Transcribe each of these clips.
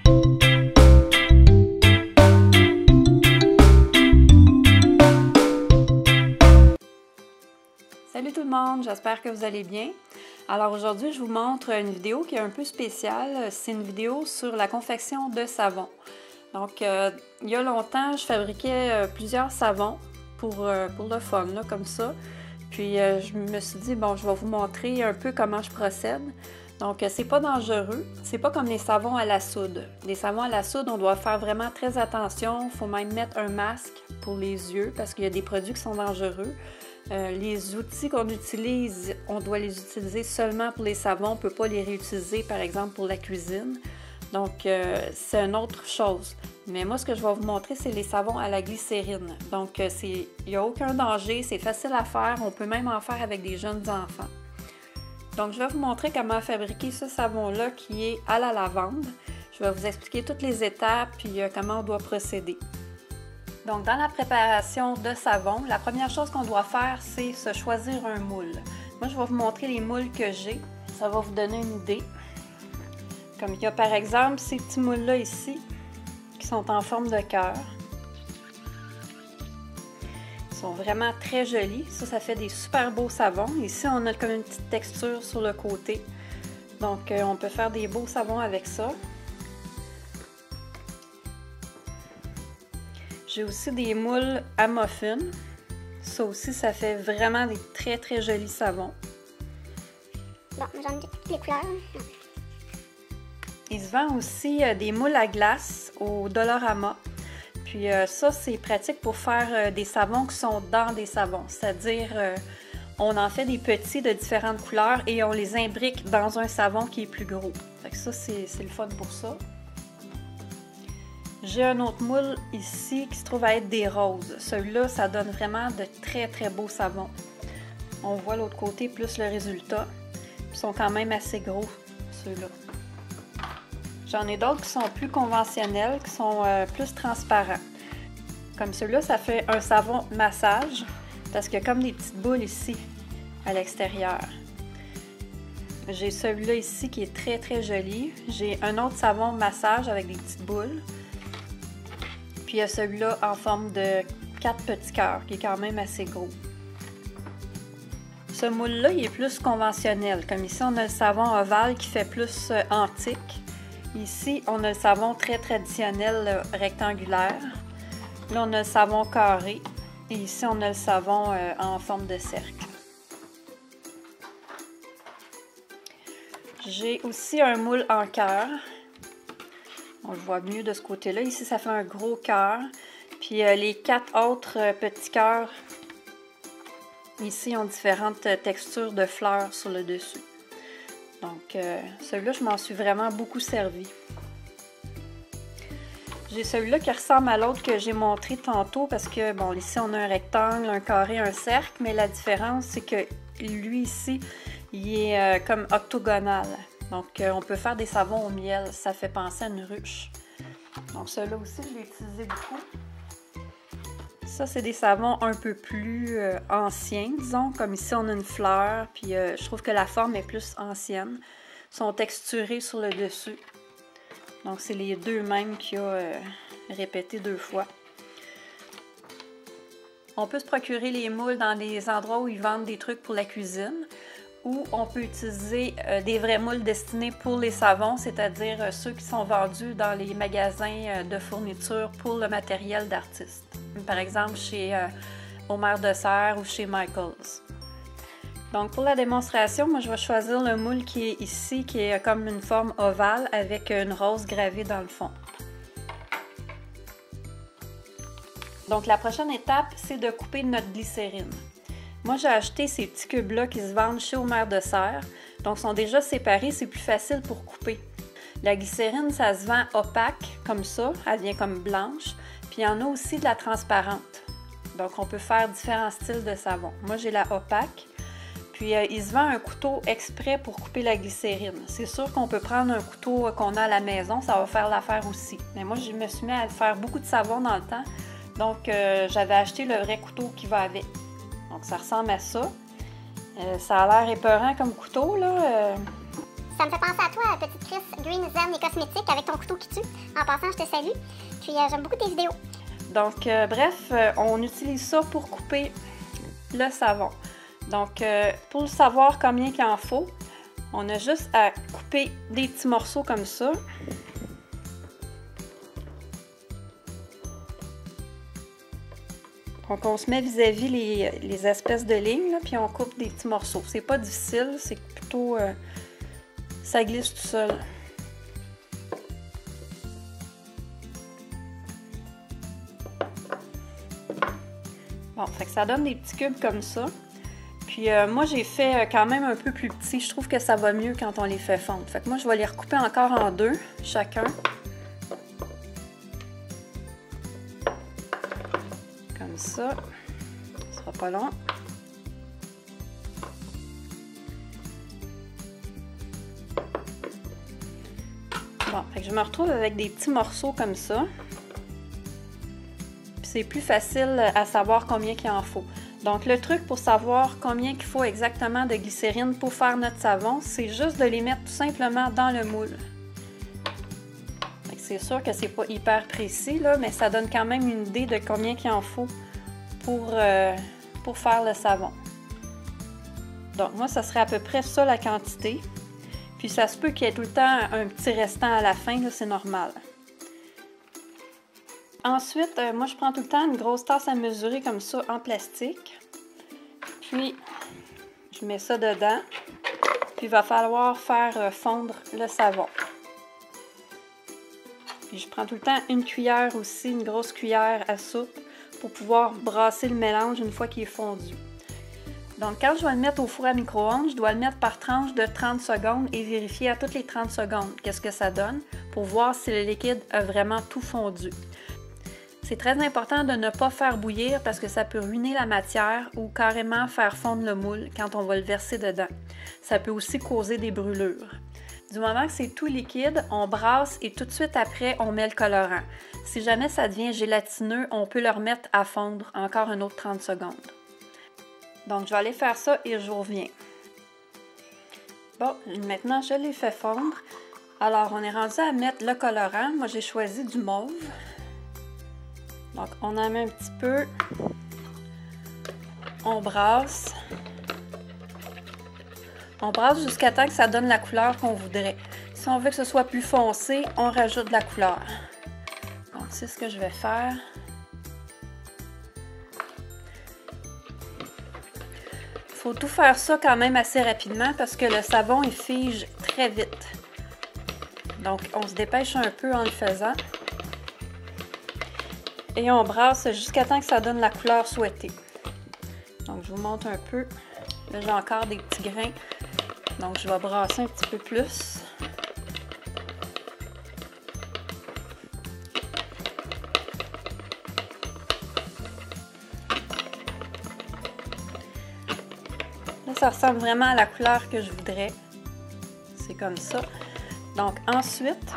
Salut tout le monde, j'espère que vous allez bien. Alors aujourd'hui, je vous montre une vidéo qui est un peu spéciale. C'est une vidéo sur la confection de savon. Donc, il y a longtemps, je fabriquais plusieurs savons pour le fun, là, comme ça. Puis, je me suis dit, bon, je vais vous montrer un peu comment je procède. Donc, c'est pas dangereux. C'est pas comme les savons à la soude. Les savons à la soude, on doit faire vraiment très attention. Il faut même mettre un masque pour les yeux parce qu'il y a des produits qui sont dangereux. Les outils qu'on utilise, on doit les utiliser seulement pour les savons. On ne peut pas les réutiliser, par exemple, pour la cuisine. Donc, c'est une autre chose. Mais moi, ce que je vais vous montrer, c'est les savons à la glycérine. Donc, il n'y a aucun danger, c'est facile à faire. On peut même en faire avec des jeunes enfants. Donc, je vais vous montrer comment fabriquer ce savon-là qui est à la lavande. Je vais vous expliquer toutes les étapes puis comment on doit procéder. Donc, dans la préparation de savon, la première chose qu'on doit faire, c'est se choisir un moule. Moi, je vais vous montrer les moules que j'ai. Ça va vous donner une idée. Comme il y a par exemple ces petits moules-là ici, qui sont en forme de cœur. Ils sont vraiment très jolis. Ça fait des super beaux savons. Ici, on a comme une petite texture sur le côté. Donc, on peut faire des beaux savons avec ça. J'ai aussi des moules à muffins. Ça aussi, ça fait vraiment des très très jolis savons. Bon, j'en ai toutes les couleurs. Il se vend aussi des moules à glace au Dollarama. Puis ça, c'est pratique pour faire des savons qui sont dans des savons. C'est-à-dire, on en fait des petits de différentes couleurs et on les imbrique dans un savon qui est plus gros. Fait que ça, c'est le fun pour ça. J'ai un autre moule ici qui se trouve à être des roses. Celui-là, ça donne vraiment de très très beaux savons. On voit l'autre côté plus le résultat. Ils sont quand même assez gros, ceux-là. J'en ai d'autres qui sont plus conventionnels, qui sont plus transparents. Comme ceux-là, ça fait un savon massage, parce qu'il y a comme des petites boules ici, à l'extérieur. J'ai celui-là ici qui est très très joli. J'ai un autre savon massage avec des petites boules. Puis il y a celui-là en forme de 4 petits cœurs, qui est quand même assez gros. Ce moule-là, il est plus conventionnel. Comme ici, on a le savon ovale qui fait plus antique. Ici, on a le savon très traditionnel rectangulaire. Là, on a le savon carré. Et ici, on a le savon en forme de cercle. J'ai aussi un moule en cœur. On le voit mieux de ce côté-là. Ici, ça fait un gros cœur. Puis les 4 autres petits cœurs, ici, ont différentes textures de fleurs sur le dessus. Donc, celui-là, je m'en suis vraiment beaucoup servi. J'ai celui-là qui ressemble à l'autre que j'ai montré tantôt parce que, bon, ici, on a un rectangle, un carré, un cercle. Mais la différence, c'est que lui, ici, il est comme octogonal. Donc, on peut faire des savons au miel. Ça fait penser à une ruche. Donc, celui-là aussi, je l'ai utilisé beaucoup. Ça, c'est des savons un peu plus anciens, disons. Comme ici, on a une fleur. Puis, je trouve que la forme est plus ancienne. Ils sont texturés sur le dessus. Donc, c'est les deux mêmes qu'il y a répété 2 fois. On peut se procurer les moules dans des endroits où ils vendent des trucs pour la cuisine. Ou on peut utiliser des vrais moules destinés pour les savons, c'est-à-dire ceux qui sont vendus dans les magasins de fourniture pour le matériel d'artiste. Par exemple, chez Omer de Serre ou chez Michaels. Donc, pour la démonstration, moi, je vais choisir le moule qui est ici, qui est comme une forme ovale avec une rose gravée dans le fond. Donc, la prochaine étape, c'est de couper notre glycérine. Moi, j'ai acheté ces petits cubes-là qui se vendent chez Omer de Serre. Donc, ils sont déjà séparés, c'est plus facile pour couper. La glycérine, ça se vend opaque, comme ça. Elle vient comme blanche. Puis, il y en a aussi de la transparente. Donc, on peut faire différents styles de savon. Moi, j'ai la opaque. Puis, il se vend un couteau exprès pour couper la glycérine. C'est sûr qu'on peut prendre un couteau qu'on a à la maison. Ça va faire l'affaire aussi. Mais moi, je me suis mis à faire beaucoup de savon dans le temps. Donc, j'avais acheté le vrai couteau qui va avec. Donc, ça ressemble à ça. Ça a l'air épeurant comme couteau, là. Ça me fait penser à toi, petite Chris Green Zen et Cosmétiques avec ton couteau qui tue. en passant, je te salue. Puis j'aime beaucoup tes vidéos. Donc, bref, on utilise ça pour couper le savon. Donc, pour savoir combien il en faut, on a juste à couper des petits morceaux comme ça. Donc, on se met vis-à-vis les espèces de lignes, là, puis on coupe des petits morceaux. C'est pas difficile, c'est plutôt... ça glisse tout seul. Bon, fait que ça donne des petits cubes comme ça. Puis moi, j'ai fait quand même un peu plus petit. Je trouve que ça va mieux quand on les fait fondre. Fait que moi, je vais les recouper encore en deux, chacun. Comme ça. Ce sera pas long. Bon, fait que je me retrouve avec des petits morceaux comme ça. Puis c'est plus facile à savoir combien il en faut. Donc, le truc pour savoir combien il faut exactement de glycérine pour faire notre savon, c'est juste de les mettre tout simplement dans le moule. C'est sûr que c'est pas hyper précis, là, mais ça donne quand même une idée de combien il en faut pour faire le savon. Donc, moi, ça serait à peu près ça la quantité. Puis, ça se peut qu'il y ait tout le temps un petit restant à la fin, là, c'est normal. Ensuite, moi, je prends tout le temps une grosse tasse à mesurer comme ça en plastique. Puis, je mets ça dedans. Puis, il va falloir faire fondre le savon. Puis, je prends tout le temps une cuillère aussi, une grosse cuillère à soupe pour pouvoir brasser le mélange une fois qu'il est fondu. Donc, quand je vais le mettre au four à micro-ondes, je dois le mettre par tranche de 30 secondes et vérifier à toutes les 30 secondes qu'est-ce que ça donne pour voir si le liquide a vraiment tout fondu. C'est très important de ne pas faire bouillir parce que ça peut ruiner la matière ou carrément faire fondre le moule quand on va le verser dedans. Ça peut aussi causer des brûlures. Du moment que c'est tout liquide, on brasse et tout de suite après, on met le colorant. Si jamais ça devient gélatineux, on peut le remettre à fondre encore une autre 30 secondes. Donc, je vais aller faire ça et je vous reviens. Bon, maintenant, je l'ai fait fondre. Alors, on est rendu à mettre le colorant. Moi, j'ai choisi du mauve. Donc, on en met un petit peu. On brasse. On brasse jusqu'à temps que ça donne la couleur qu'on voudrait. Si on veut que ce soit plus foncé, on rajoute de la couleur. Donc, c'est ce que je vais faire. Il faut tout faire ça quand même assez rapidement parce que le savon, il fige très vite. Donc, on se dépêche un peu en le faisant. Et on brasse jusqu'à temps que ça donne la couleur souhaitée. Donc, je vous montre un peu. Là, j'ai encore des petits grains. Donc, je vais brasser un petit peu plus. Là, ça ressemble vraiment à la couleur que je voudrais. C'est comme ça. Donc, ensuite,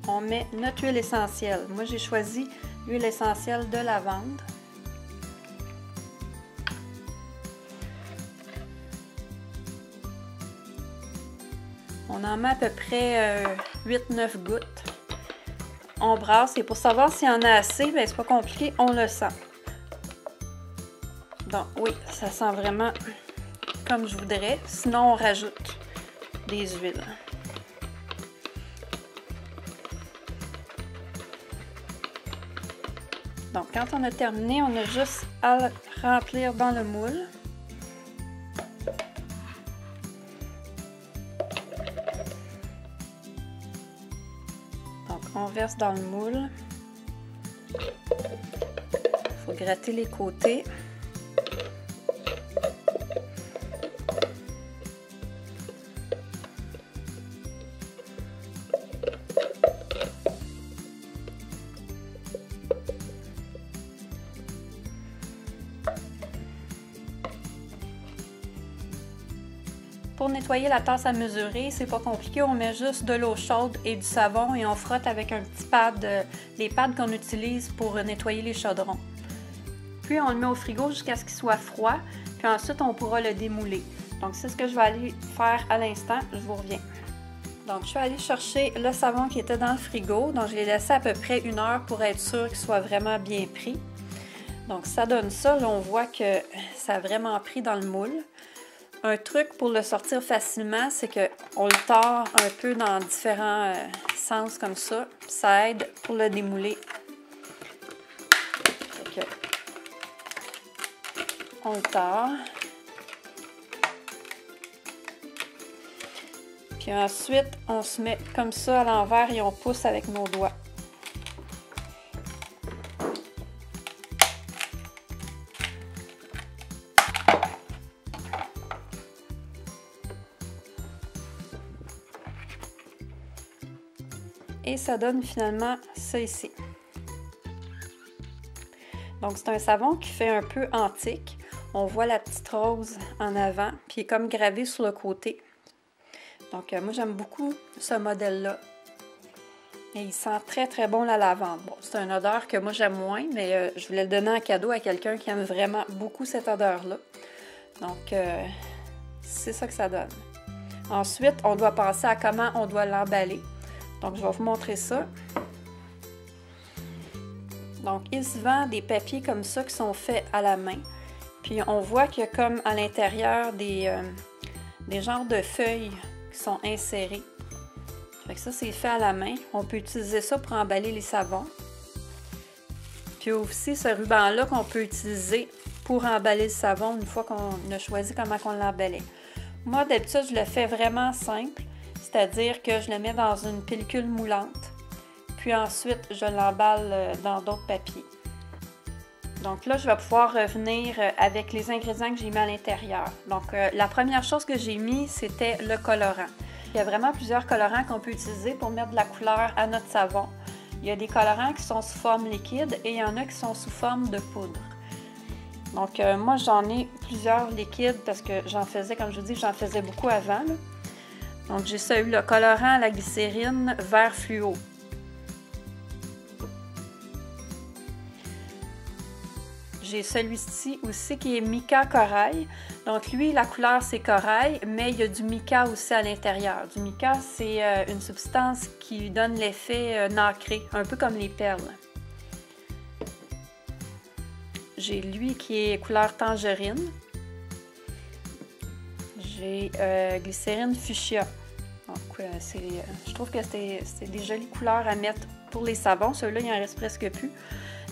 on met notre huile essentielle. Moi, j'ai choisi l'huile essentielle de lavande. On en met à peu près 8-9 gouttes. On brasse et pour savoir s'il y en a assez, ben, c'est pas compliqué, on le sent. Donc oui, ça sent vraiment comme je voudrais. Sinon, on rajoute des huiles. Donc, quand on a terminé, on a juste à le remplir dans le moule. Donc, on verse dans le moule. Il faut gratter les côtés. Pour nettoyer la tasse à mesurer, c'est pas compliqué, on met juste de l'eau chaude et du savon et on frotte avec un petit pad, les pads qu'on utilise pour nettoyer les chaudrons. Puis on le met au frigo jusqu'à ce qu'il soit froid, puis ensuite on pourra le démouler. Donc c'est ce que je vais aller faire à l'instant, je vous reviens. Donc, je suis allée chercher le savon qui était dans le frigo. Donc, je l'ai laissé à peu près 1 heure pour être sûr qu'il soit vraiment bien pris. Donc, ça donne ça. Là, on voit que ça a vraiment pris dans le moule. Un truc pour le sortir facilement, c'est qu'on le tord un peu dans différents sens comme ça. Ça aide pour le démouler. On le tord. Puis ensuite, on se met comme ça à l'envers et on pousse avec nos doigts. Et ça donne finalement ça ici. Donc c'est un savon qui fait un peu antique. On voit la petite rose en avant, puis il est comme gravé sur le côté. Donc, moi, j'aime beaucoup ce modèle-là. Et il sent très, très bon la lavande. Bon, c'est une odeur que moi, j'aime moins, mais je voulais le donner en cadeau à quelqu'un qui aime vraiment beaucoup cette odeur-là. Donc, c'est ça que ça donne. Ensuite, on doit passer à comment on doit l'emballer. Donc, je vais vous montrer ça. Donc, il se vend des papiers comme ça qui sont faits à la main. Puis, on voit qu'il y a comme à l'intérieur des genres de feuilles qui sont insérés. Fait que ça, c'est fait à la main. On peut utiliser ça pour emballer les savons. Puis aussi, ce ruban-là qu'on peut utiliser pour emballer le savon une fois qu'on a choisi comment on l'emballait. Moi, d'habitude, je le fais vraiment simple, c'est-à-dire que je le mets dans une pellicule moulante. Puis ensuite, je l'emballe dans d'autres papiers. Donc là, je vais pouvoir revenir avec les ingrédients que j'ai mis à l'intérieur. Donc, la première chose que j'ai mis, c'était le colorant. Il y a vraiment plusieurs colorants qu'on peut utiliser pour mettre de la couleur à notre savon. Il y a des colorants qui sont sous forme liquide et il y en a qui sont sous forme de poudre. Donc, moi, j'en ai plusieurs liquides parce que j'en faisais, comme je vous dis, j'en faisais beaucoup avant. Là. Donc, j'ai ça eu le colorant à la glycérine vert fluo. J'ai celui-ci aussi qui est mica corail. Donc lui, la couleur c'est corail, mais il y a du mica aussi à l'intérieur. Du mica, c'est une substance qui lui donne l'effet nacré, un peu comme les perles. J'ai lui qui est couleur tangerine. J'ai glycérine fuchsia. Donc je trouve que c'est des jolies couleurs à mettre pour les savons. Ceux-là, il en reste presque plus.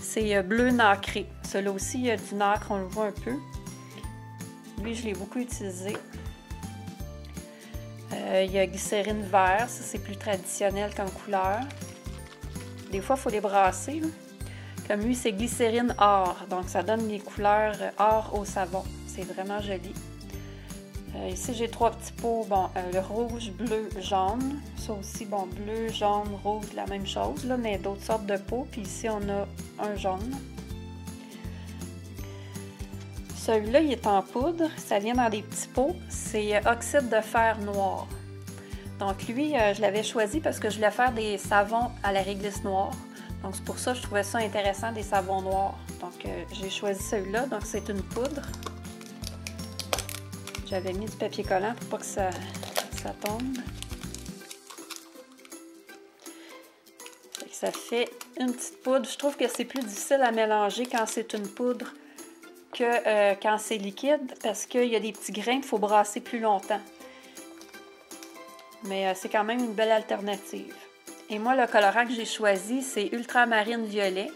C'est bleu nacré. Celui-là aussi, il y a du nacre, on le voit un peu. Lui, je l'ai beaucoup utilisé. Il y a glycérine vert, ça c'est plus traditionnel comme couleur. Des fois, il faut les brasser. Là. Comme lui, c'est glycérine or, donc ça donne les couleurs or au savon. C'est vraiment joli. Ici, j'ai 3 petits pots. Bon, le rouge, bleu, jaune. Ça aussi, bon, bleu, jaune, rouge, la même chose, là, mais d'autres sortes de pots. Puis ici, on a un jaune. Celui-là, il est en poudre. Ça vient dans des petits pots. C'est oxyde de fer noir. Donc lui, je l'avais choisi parce que je voulais faire des savons à la réglisse noire. Donc c'est pour ça que je trouvais ça intéressant, des savons noirs. Donc j'ai choisi celui-là. Donc c'est une poudre. J'avais mis du papier collant pour pas que ça tombe. Ça fait une petite poudre. Je trouve que c'est plus difficile à mélanger quand c'est une poudre que quand c'est liquide parce qu'il y a des petits grains qu'il faut brasser plus longtemps. Mais c'est quand même une belle alternative. Et moi, le colorant que j'ai choisi, c'est ultramarine violet.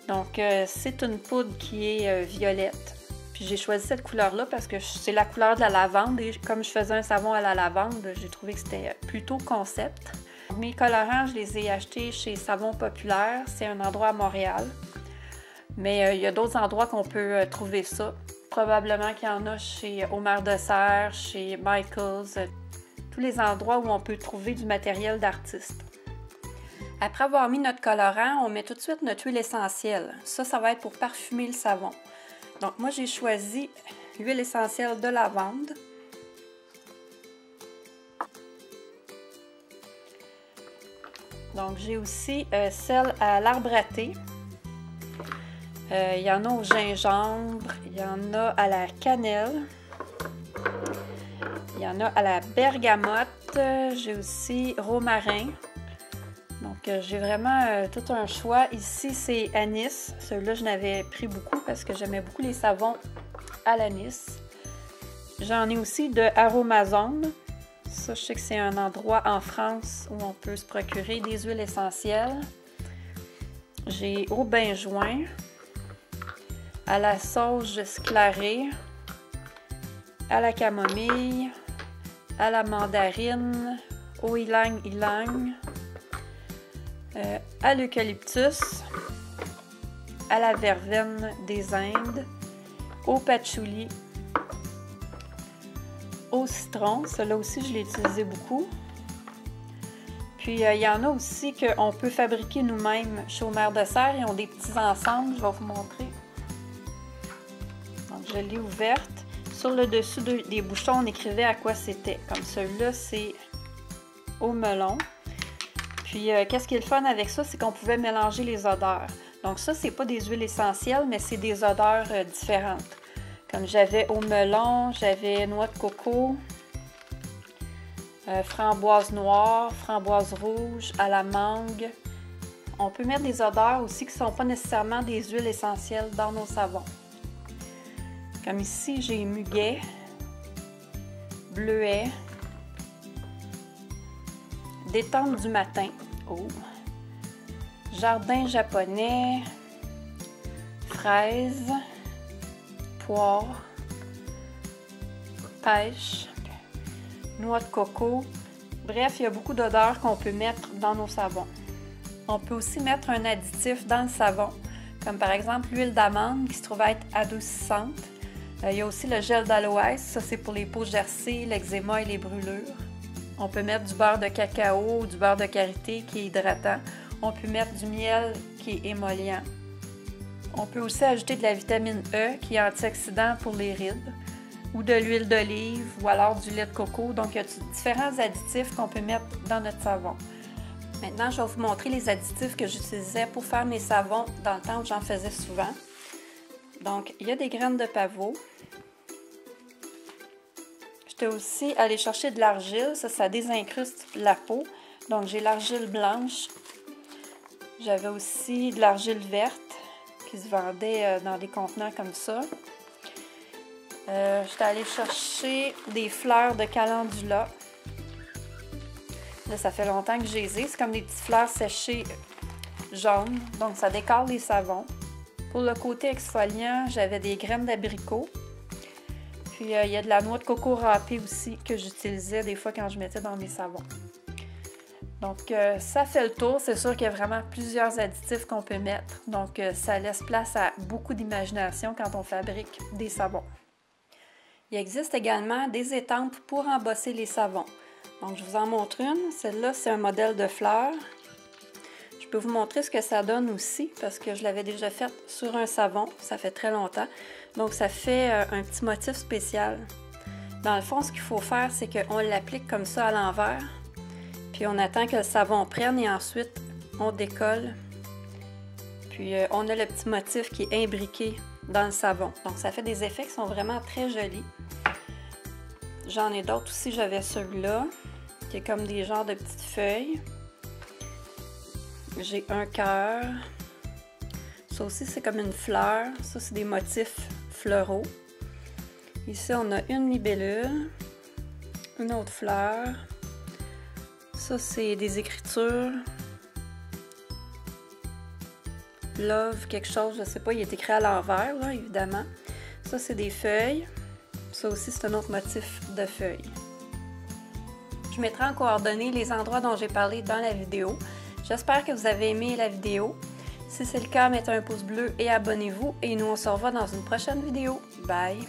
Donc, c'est une poudre qui est violette. Puis j'ai choisi cette couleur-là parce que c'est la couleur de la lavande. Et comme je faisais un savon à la lavande, j'ai trouvé que c'était plutôt concept. Mes colorants, je les ai achetés chez Savon Populaire. C'est un endroit à Montréal. Mais il y a d'autres endroits qu'on peut trouver ça. Probablement qu'il y en a chez Omer de Serre, chez Michaels. Tous les endroits où on peut trouver du matériel d'artiste. Après avoir mis notre colorant, on met tout de suite notre huile essentielle. Ça va être pour parfumer le savon. Donc moi, j'ai choisi l'huile essentielle de lavande. Donc j'ai aussi celle à l'arbre à thé. Il y en a au gingembre, il y en a à la cannelle. Il Il y en a à la bergamote. J'ai aussi romarin. Donc, j'ai vraiment tout un choix. Ici, c'est anis. Celui-là, je n'avais pris beaucoup parce que j'aimais beaucoup les savons à l'anis. J'en ai aussi de Aromazone. Ça, je sais que c'est un endroit en France où on peut se procurer des huiles essentielles. J'ai au benjoin, à la sauge sclarée, à la camomille, à la mandarine, au ylang-ylang, à l'eucalyptus, à la verveine des Indes, au patchouli, au citron. Celui-là aussi, je l'ai utilisé beaucoup. Puis, il y en a aussi qu'on peut fabriquer nous-mêmes chez Mère de Serre. Ils ont des petits ensembles, je vais vous montrer. Donc, je l'ai ouverte. Sur le dessus des bouchons, on écrivait à quoi c'était. Comme celui-là, c'est au melon. Puis, qu'est-ce qui est le fun avec ça, c'est qu'on pouvait mélanger les odeurs. Donc ça, c'est pas des huiles essentielles, mais c'est des odeurs différentes. Comme j'avais au melon, j'avais noix de coco, framboise noire, framboise rouge, à la mangue. On peut mettre des odeurs aussi qui ne sont pas nécessairement des huiles essentielles dans nos savons. Comme ici, j'ai muguet, bleuet, détente du matin, jardin japonais, fraise, poire, pêche, noix de coco. Bref, il y a beaucoup d'odeurs qu'on peut mettre dans nos savons. On peut aussi mettre un additif dans le savon, comme par exemple l'huile d'amande qui se trouve être adoucissante. Il y a aussi le gel d'aloès, ça c'est pour les peaux gercées, l'eczéma et les brûlures. On peut mettre du beurre de cacao, du beurre de karité qui est hydratant. On peut mettre du miel qui est émollient. On peut aussi ajouter de la vitamine E qui est antioxydant pour les rides, ou de l'huile d'olive, ou alors du lait de coco. Donc, il y a différents additifs qu'on peut mettre dans notre savon. Maintenant, je vais vous montrer les additifs que j'utilisais pour faire mes savons dans le temps où j'en faisais souvent. Donc, il y a des graines de pavot. J'étais aussi allée chercher de l'argile. Ça désincruste la peau. Donc, j'ai l'argile blanche. J'avais aussi de l'argile verte qui se vendait dans des contenants comme ça. J'étais allée chercher des fleurs de calendula. Là, ça fait longtemps que je les ai. C'est comme des petites fleurs séchées jaunes. Donc, ça décore les savons. Pour le côté exfoliant, j'avais des graines d'abricot. Puis, il y a de la noix de coco râpée aussi que j'utilisais des fois quand je mettais dans mes savons. Donc, ça fait le tour. C'est sûr qu'il y a vraiment plusieurs additifs qu'on peut mettre. Donc, ça laisse place à beaucoup d'imagination quand on fabrique des savons. Il existe également des étampes pour embosser les savons. Donc, je vous en montre une. Celle-là, c'est un modèle de fleur. Je peux vous montrer ce que ça donne aussi parce que je l'avais déjà faite sur un savon. Ça fait très longtemps. Donc, ça fait un petit motif spécial. Dans le fond, ce qu'il faut faire, c'est qu'on l'applique comme ça à l'envers. Puis, on attend que le savon prenne et ensuite, on décolle. Puis, on a le petit motif qui est imbriqué dans le savon. Donc, ça fait des effets qui sont vraiment très jolis. J'en ai d'autres aussi. J'avais celui-là, qui est comme des genres de petites feuilles. J'ai un cœur. Ça aussi, c'est comme une fleur. Ça, c'est des motifs fleuraux. Ici, on a une libellule, une autre fleur. Ça, c'est des écritures. Love, quelque chose, je ne sais pas, il est écrit à l'envers, là, évidemment. Ça, c'est des feuilles. Ça aussi, c'est un autre motif de feuilles. Je mettrai en coordonnées les endroits dont j'ai parlé dans la vidéo. J'espère que vous avez aimé la vidéo. Si c'est le cas, mettez un pouce bleu et abonnez-vous. Et nous, on se revoit dans une prochaine vidéo. Bye!